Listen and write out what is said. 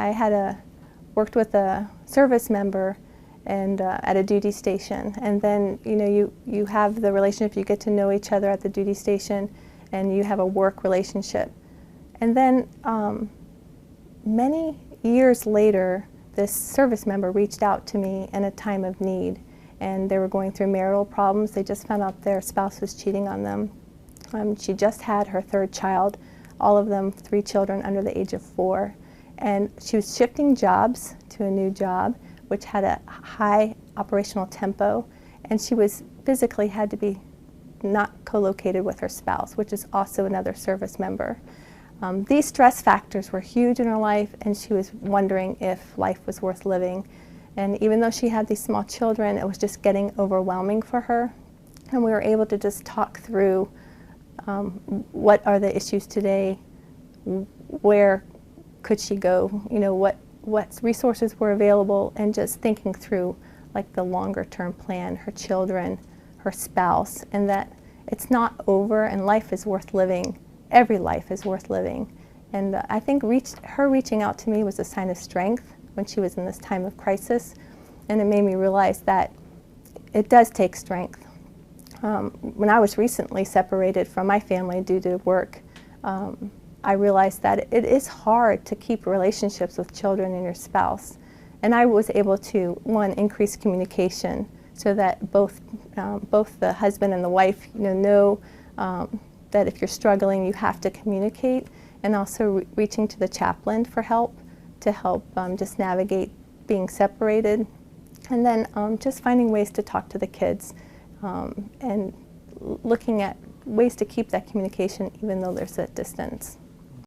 I had worked with a service member and at a duty station, and then you have the relationship, you get to know each other at the duty station, and you have a work relationship. And then many years later, this service member reached out to me in a time of need, and they were going through marital problems. They just found out their spouse was cheating on them. She just had her third child, all of them 3 children under the age of 4, and she was shifting jobs to a new job, which had a high operational tempo, and she was physically had to be not co-located with her spouse, which is also another service member. These stress factors were huge in her life, and she was wondering if life was worth living. And even though she had these small children, it was just getting overwhelming for her. And we were able to just talk through what are the issues today, where could she go, what resources were available, and just thinking through like the longer term plan, her children, her spouse, and that it's not over and life is worth living. Every life is worth living. And I think her reaching out to me was a sign of strength when she was in this time of crisis, and it made me realize that it does take strength. When I was recently separated from my family due to work, I realized that it is hard to keep relationships with children and your spouse. And I was able to, one, increase communication so that both the husband and the wife know that if you're struggling, you have to communicate, and also reaching to the chaplain for help, to help just navigate being separated, and then just finding ways to talk to the kids and looking at ways to keep that communication even though there's a distance.